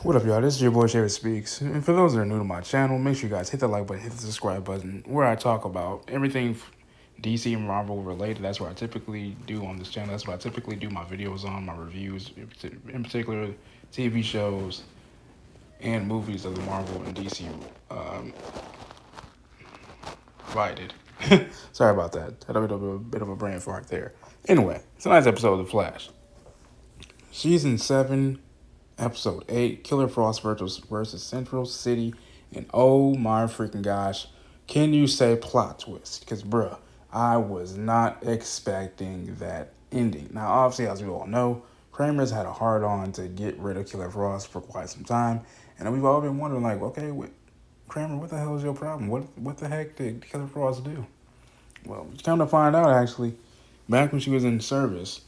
What up, y'all? This is your boy Shavit Speaks. And for those that are new to my channel, make sure you guys hit that like button, hit the subscribe button, where I talk about everything DC and Marvel related. That's what I typically do on this channel. That's what I typically do my videos on, my reviews, in particular TV shows and movies of the Marvel and DC provided. Sorry about that. Had a bit of a brain fart there. Anyway, tonight's episode of The Flash. Season 7, Episode 8, Killer Frost versus Central City. And oh my freaking gosh, can you say plot twist? Because, bruh, I was not expecting that ending. Now, obviously, as we all know, Kramer's had a hard on to get rid of Killer Frost for quite some time. And we've all been wondering, like, okay, Kramer, what the hell is your problem? What the heck did Killer Frost do? Well, come to find out, actually, back when she was in service,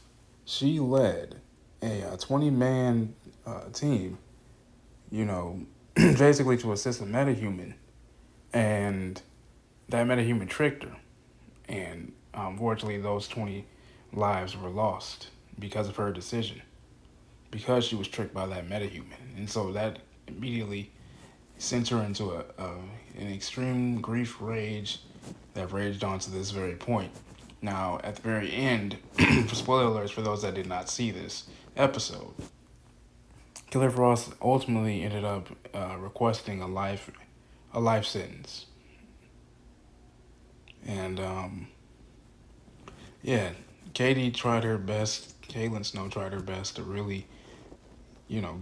she led a 20-man team, basically to assist a metahuman. And that metahuman tricked her. And unfortunately, those 20 lives were lost because of her decision, because she was tricked by that metahuman. And so that immediately sent her into an extreme grief rage that raged on to this very point. Now, at the very end, spoiler alerts for those that did not see this episode, Killer Frost ultimately ended up requesting a life sentence, and yeah, Katie tried her best. Caitlin Snow tried her best to really,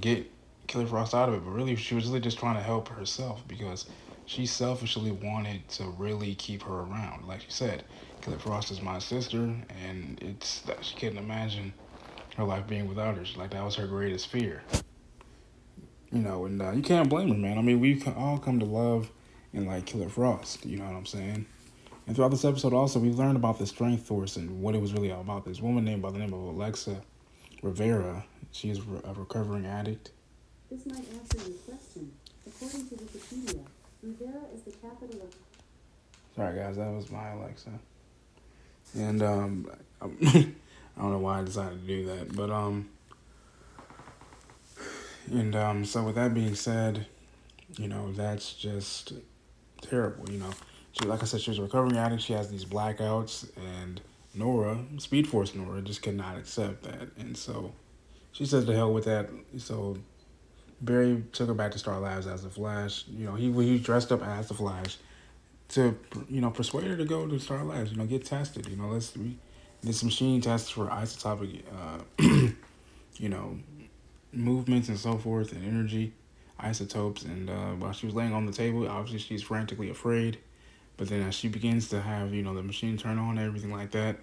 get Killer Frost out of it, but really she was really just trying to help herself because she selfishly wanted to really keep her around. Like she said, Killer Frost is my sister, and it's that she couldn't imagine her life being without her. Like that was her greatest fear. And you can't blame her, man. I mean, we all come to love and like Killer Frost. You know what I'm saying? And throughout this episode, also, we learned about the Strength Force and what it was really all about. This woman named by the name of Alexa Rivera. She is a recovering addict. This might answer your question. According to Wikipedia, Rivera is the capital of... Sorry, guys, that was my Alexa. And I don't know why I decided to do that, but so with that being said, that's just terrible. She, like I said, she was a recovering addict. She has these blackouts, and Nora, Speed Force Nora, just could not accept that, and so she said to hell with that. So Barry took her back to Star Labs as the Flash. He dressed up as the Flash to persuade her to go to Star Labs. Get tested. Did some machine tests for isotopic movements and so forth, and energy isotopes. And while she was laying on the table, obviously she's frantically afraid. But then as she begins to have, the machine turn on and everything like that,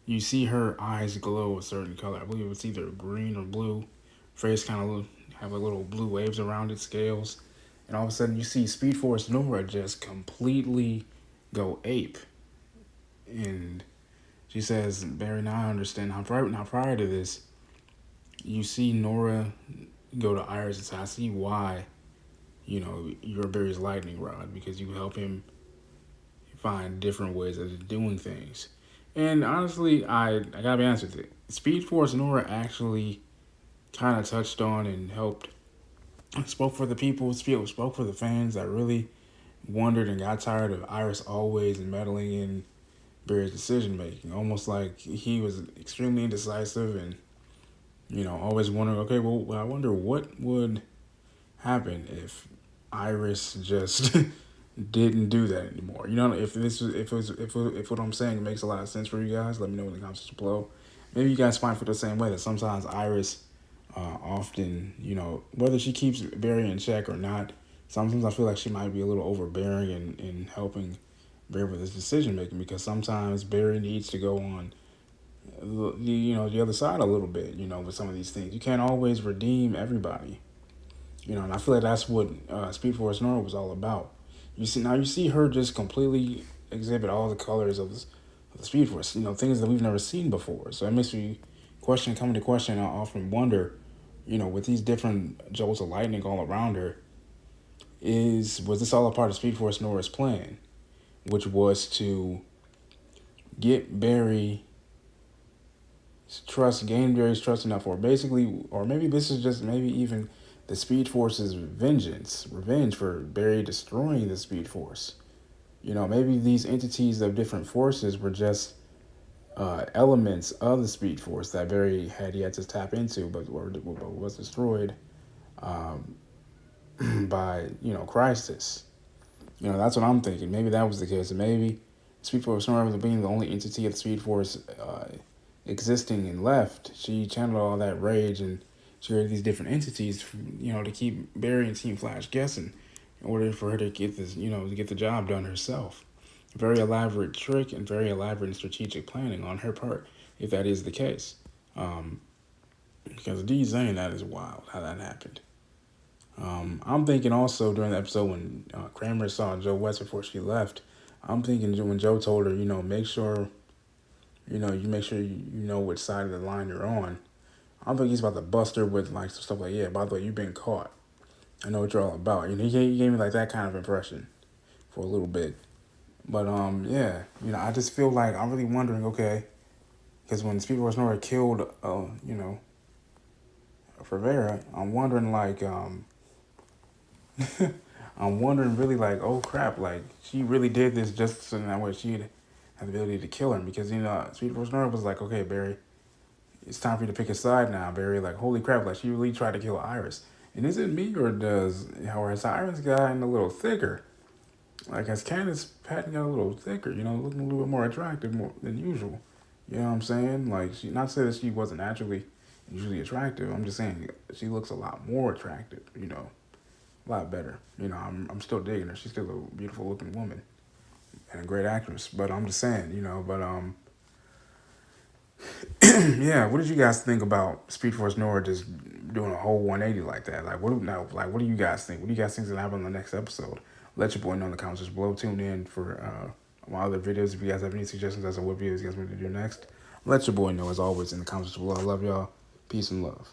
you see her eyes glow a certain color. I believe it's either green or blue. Face kind of have like little blue waves around its scales. And all of a sudden you see Speed Force Nora just completely go ape. And she says, Barry, now I understand. Now prior to this, you see Nora go to Iris and say, I see why, you're Barry's lightning rod, because you help him find different ways of doing things. And honestly, I gotta be honest with you, Speed Force Nora actually kind of touched on and helped, spoke for the people, spoke for the fans that really wondered and got tired of Iris always meddling in Barry's decision making, almost like he was extremely indecisive and always wondering, okay, well, I wonder what would happen if Iris just didn't do that anymore. If what I'm saying makes a lot of sense for you guys, let me know in the comments below. Maybe you guys find for the same way that sometimes Iris often, whether she keeps Barry in check or not, sometimes I feel like she might be a little overbearing in helping Barry with his decision making, because sometimes Barry needs to go on the other side a little bit, with some of these things. You can't always redeem everybody, and I feel like that's what Speed Force Nora was all about. You see her just completely exhibit all the colors of the Speed Force, things that we've never seen before. So it makes me come to question, I often wonder, with these different jolts of lightning all around her, was this all a part of Speed Force Nora's plan, which was to get Barry gain Barry's trust enough, or basically, or maybe this is just maybe even the Speed Force's revenge for Barry destroying the Speed Force. Maybe these entities of different forces were just elements of the Speed Force that Barry had yet to tap into, but was destroyed by Crisis. That's what I'm thinking. Maybe that was the case, and maybe Speed Force Nora being the only entity of the Speed Force existing and left, she channeled all that rage and she created these different entities, to keep Barry and Team Flash guessing, in order for her to get this, to get the job done herself. Very elaborate trick and very elaborate and strategic planning on her part, if that is the case. Because D saying that is wild how that happened. I'm thinking also during the episode when Kramer saw Joe West before she left, I'm thinking when Joe told her, make sure, you make sure you know which side of the line you're on. I don't think he's about to bust her with like stuff like, yeah, by the way, you've been caught. I know what you're all about. He gave me like that kind of impression for a little bit. But yeah, I just feel like I'm really wondering, okay, because when Speed Force Nora killed, Rivera, I'm wondering like, I'm wondering really like, oh crap, like she really did this just so that way she'd have the ability to kill him, because Speed Force Nora was like, okay, Barry, it's time for you to pick a side now, Barry. Like, holy crap, like she really tried to kill Iris. And is it me or has Iris gotten a little thicker? Like, has Candace Patton got a little thicker, looking a little bit more attractive than usual? You know what I'm saying? Like, not saying that she wasn't naturally usually attractive. I'm just saying she looks a lot more attractive, a lot better. I'm still digging her. She's still a beautiful looking woman and a great actress. But I'm just saying, yeah, what did you guys think about Speed Force Nora just doing a whole 180 like that? Like, what do you guys think? What do you guys think is gonna happen in the next episode? Let your boy know in the comments below. Tune in for my other videos. If you guys have any suggestions as to what videos you guys want to do next, let your boy know as always in the comments below. I love y'all. Peace and love.